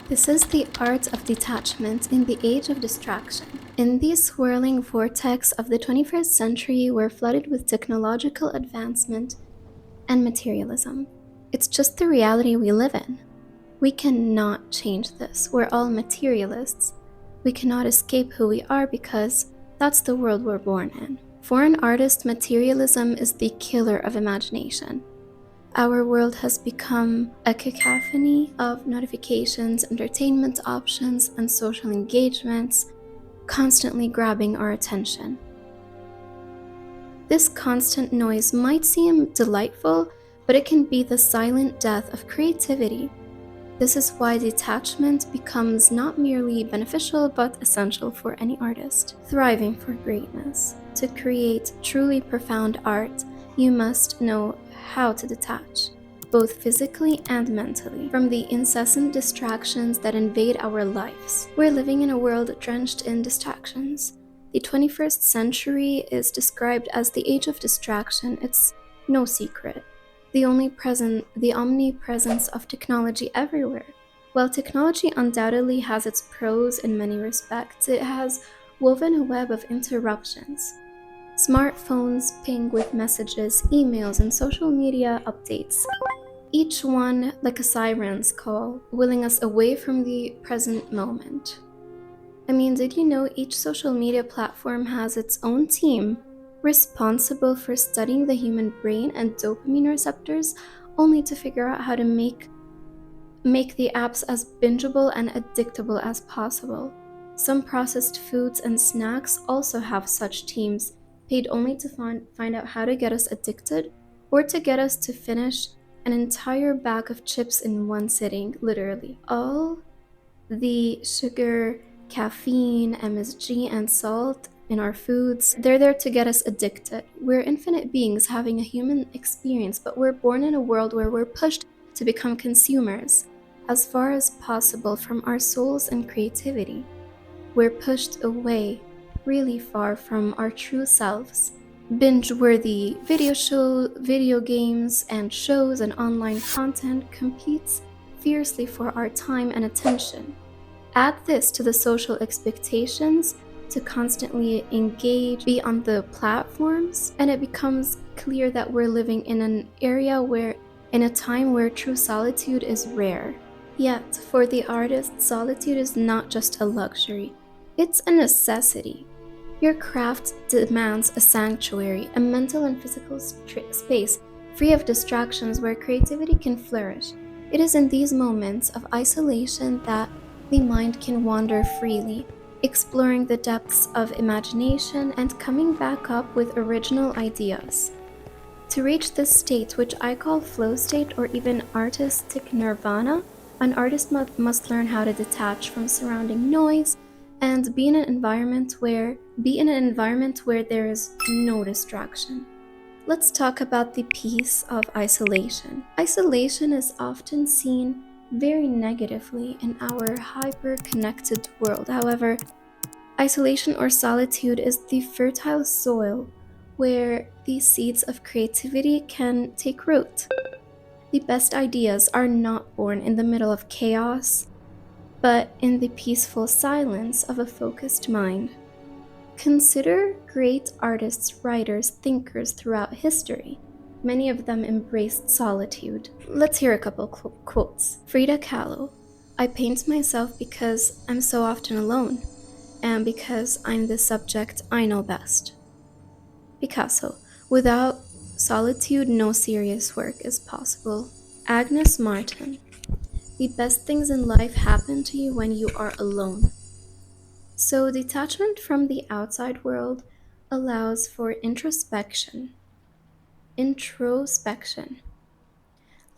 This is the art of detachment in the age of distraction. In the swirling vortex of the 21st century, we're flooded with technological advancement and materialism. It's just the reality we live in. We cannot change this. We're all materialists. We cannot escape who we are because that's the world we're born in. For an artist, materialism is the killer of imagination. Our world has become a cacophony of notifications, entertainment options, and social engagements, constantly grabbing our attention. This constant noise might seem delightful, but it can be the silent death of creativity. This is why detachment becomes not merely beneficial but essential for any artist thriving for greatness. To create truly profound art, you must know how to detach, both physically and mentally, from the incessant distractions that invade our lives. We're living in a world drenched in distractions. The 21st century is described as the age of distraction. It's no secret. The omnipresence of technology everywhere. While technology undoubtedly has its pros in many respects, it has woven a web of interruptions. Smartphones ping with messages, emails, and social media updates, each one like a siren's call, wheeling us away from the present moment. Did you know each social media platform has its own team responsible for studying the human brain and dopamine receptors, only to figure out how to make the apps as bingeable and addictable as possible? Some processed foods and snacks also have such teams, paid only to find out how to get us addicted or to get us to finish an entire bag of chips in one sitting, literally. All the sugar, caffeine, MSG, and salt in our foods, they're there to get us addicted. We're infinite beings having a human experience, but we're born in a world where we're pushed to become consumers as far as possible from our souls and creativity. We're pushed away really far from our true selves. Binge-worthy video games and shows and online content competes fiercely for our time and attention. Add this to the social expectations to constantly engage, be on the platforms, and it becomes clear that we're living in in a time where true solitude is rare. Yet, for the artist, solitude is not just a luxury, it's a necessity. Your craft demands a sanctuary, a mental and physical space free of distractions where creativity can flourish. It is in these moments of isolation that the mind can wander freely, exploring the depths of imagination and coming back up with original ideas. To reach this state, which I call flow state or even artistic nirvana, an artist must learn how to detach from surrounding noise and be in an environment where there is no distraction. Let's talk about the peace of isolation. Isolation is often seen very negatively in our hyper-connected world. However, isolation or solitude is the fertile soil where the seeds of creativity can take root. The best ideas are not born in the middle of chaos, but in the peaceful silence of a focused mind. Consider great artists, writers, thinkers throughout history. Many of them embraced solitude. Let's hear a couple quotes. Frida Kahlo: "I paint myself because I'm so often alone, and because I'm the subject I know best." Picasso: "Without solitude, no serious work is possible." Agnes Martin: "The best things in life happen to you when you are alone." So detachment from the outside world allows for introspection.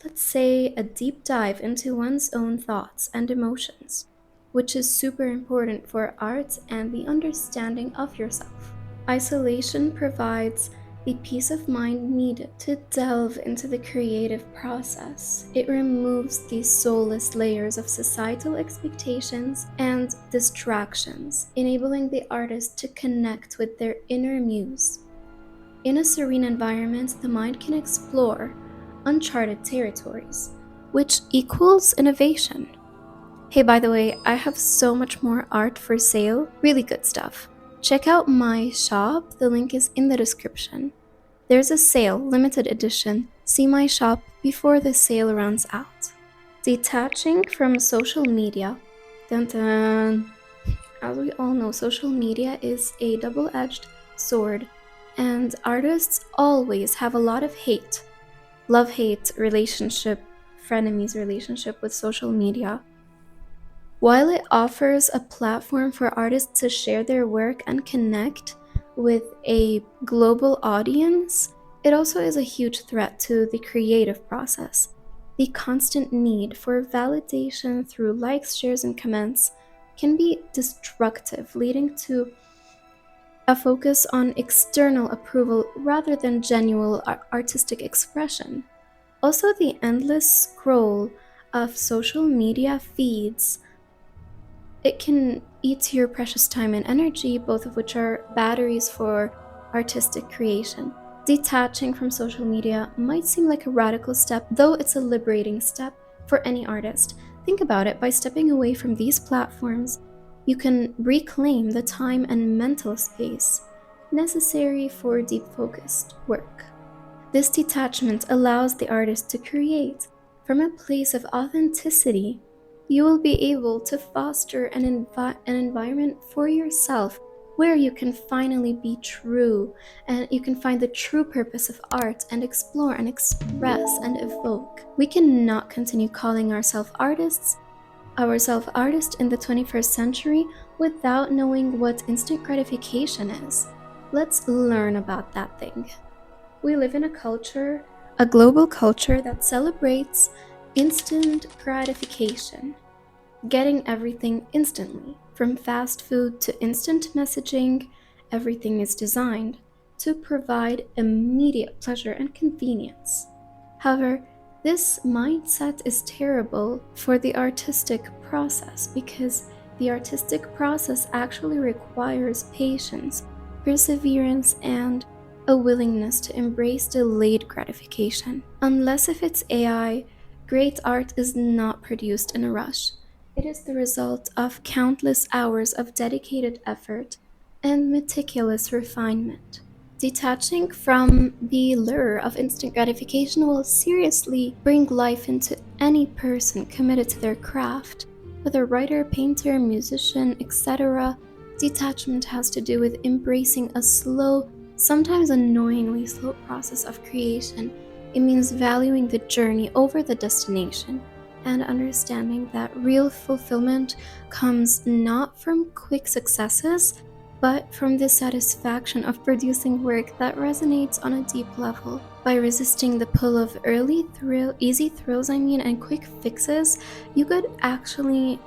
Let's say a deep dive into one's own thoughts and emotions, which is super important for art and the understanding of yourself. Isolation provides the peace of mind needed to delve into the creative process. It removes the soulless layers of societal expectations and distractions, enabling the artist to connect with their inner muse. In a serene environment, the mind can explore uncharted territories, which equals innovation. Hey, by the way, I have so much more art for sale, really good stuff. Check out my shop, the link is in the description. There's a sale, limited edition. See my shop before the sale runs out. Detaching from social media. Dun dun. As we all know, social media is a double edged sword, and artists always have a lot of hate. Love hate relationship, frenemies relationship with social media. While it offers a platform for artists to share their work and connect with a global audience, it also is a huge threat to the creative process. The constant need for validation through likes, shares, and comments can be destructive, leading to a focus on external approval rather than genuine artistic expression. Also, the endless scroll of social media feeds, it can eat your precious time and energy, both of which are batteries for artistic creation. Detaching from social media might seem like a radical step, though it's a liberating step for any artist. Think about it, by stepping away from these platforms, you can reclaim the time and mental space necessary for deep focused work. This detachment allows the artist to create from a place of authenticity. You will be able to foster an environment for yourself where you can finally be true, and you can find the true purpose of art and explore and express and evoke. We cannot continue calling ourselves artists in the 21st century without knowing what instant gratification is. Let's learn about that thing. We live in a culture, a global culture that celebrates instant gratification, getting everything instantly. From fast food to instant messaging, everything is designed to provide immediate pleasure and convenience. However, this mindset is terrible for the artistic process because the artistic process actually requires patience, perseverance, and a willingness to embrace delayed gratification. Unless if it's AI, great art is not produced in a rush. It is the result of countless hours of dedicated effort and meticulous refinement. Detaching from the lure of instant gratification will seriously bring life into any person committed to their craft. Whether writer, painter, musician, etc., detachment has to do with embracing a slow, sometimes annoyingly slow process of creation. It means valuing the journey over the destination and understanding that real fulfillment comes not from quick successes, but from the satisfaction of producing work that resonates on a deep level. By resisting the pull of easy thrills, and quick fixes, you could actually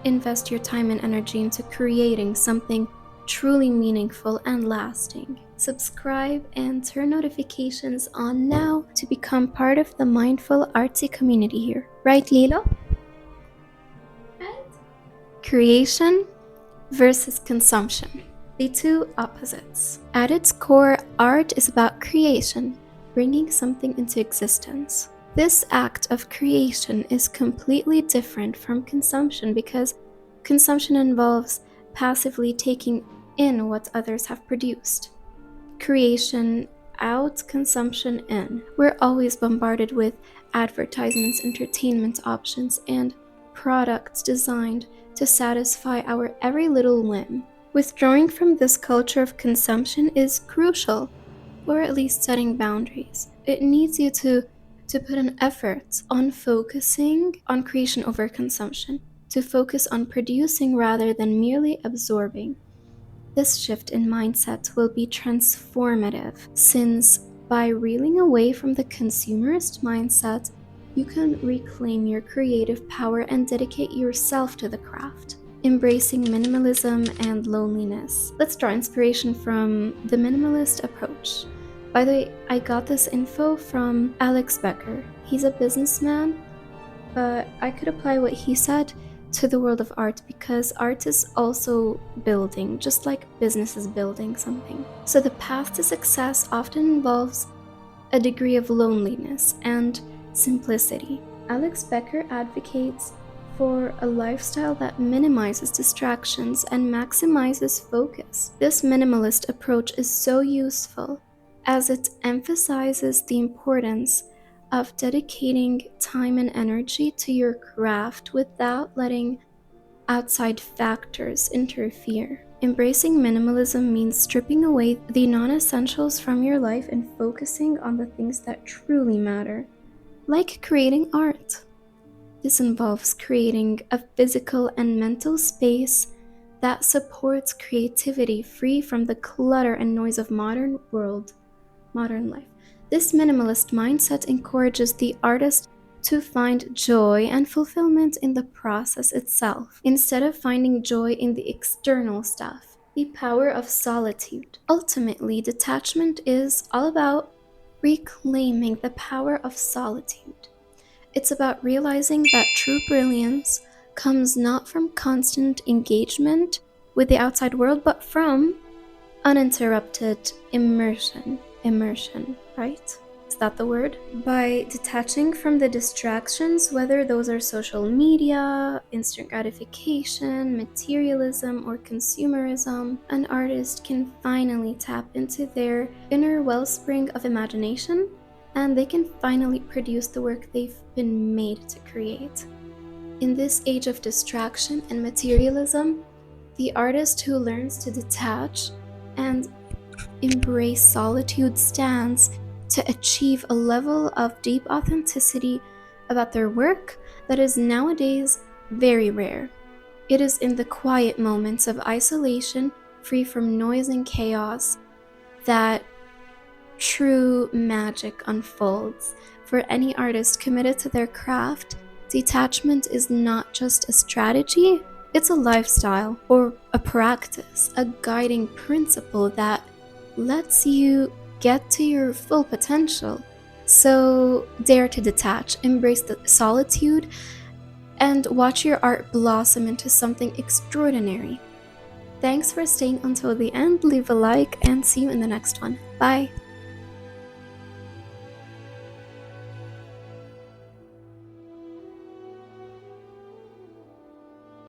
invest your time and energy into creating something truly meaningful and lasting. Subscribe and turn notifications on now to become part of the mindful artsy community here. Right, Lilo? Right? Creation versus consumption. The two opposites. At its core, art is about creation, bringing something into existence. This act of creation is completely different from consumption because consumption involves passively taking in what others have produced. Creation out, consumption in. We're always bombarded with advertisements, entertainment options, and products designed to satisfy our every little whim. Withdrawing from this culture of consumption is crucial, or at least setting boundaries. It needs you to put an effort on focusing on creation over consumption, to focus on producing rather than merely absorbing. This shift in mindset will be transformative, since by reeling away from the consumerist mindset, you can reclaim your creative power and dedicate yourself to the craft. Embracing minimalism and loneliness. Let's draw inspiration from the minimalist approach. By the way, I got this info from Alex Becker. He's a businessman, but I could apply what he said to the world of art because art is also building, just like business is building something. So the path to success often involves a degree of loneliness and simplicity. Alex Becker advocates for a lifestyle that minimizes distractions and maximizes focus. This minimalist approach is so useful as it emphasizes the importance of dedicating time and energy to your craft without letting outside factors interfere. Embracing minimalism means stripping away the non essentials from your life and focusing on the things that truly matter, like creating art. This involves creating a physical and mental space that supports creativity free from the clutter and noise of modern life. This minimalist mindset encourages the artist to find joy and fulfillment in the process itself, instead of finding joy in the external stuff. The power of solitude. Ultimately, detachment is all about reclaiming the power of solitude. It's about realizing that true brilliance comes not from constant engagement with the outside world, but from uninterrupted immersion. Immersion, right? Is that the word? By detaching from the distractions, whether those are social media, instant gratification, materialism, or consumerism, an artist can finally tap into their inner wellspring of imagination, and they can finally produce the work they've been made to create. In this age of distraction and materialism, the artist who learns to detach and embrace solitude stands to achieve a level of deep authenticity about their work that is nowadays very rare. It is in the quiet moments of isolation, free from noise and chaos, that true magic unfolds. For any artist committed to their craft, detachment is not just a strategy, it's a lifestyle or a practice, a guiding principle that lets you get to your full potential. So dare to detach, embrace the solitude, and watch your art blossom into something extraordinary. Thanks for staying until the end. Leave a like and see you in the next one. Bye.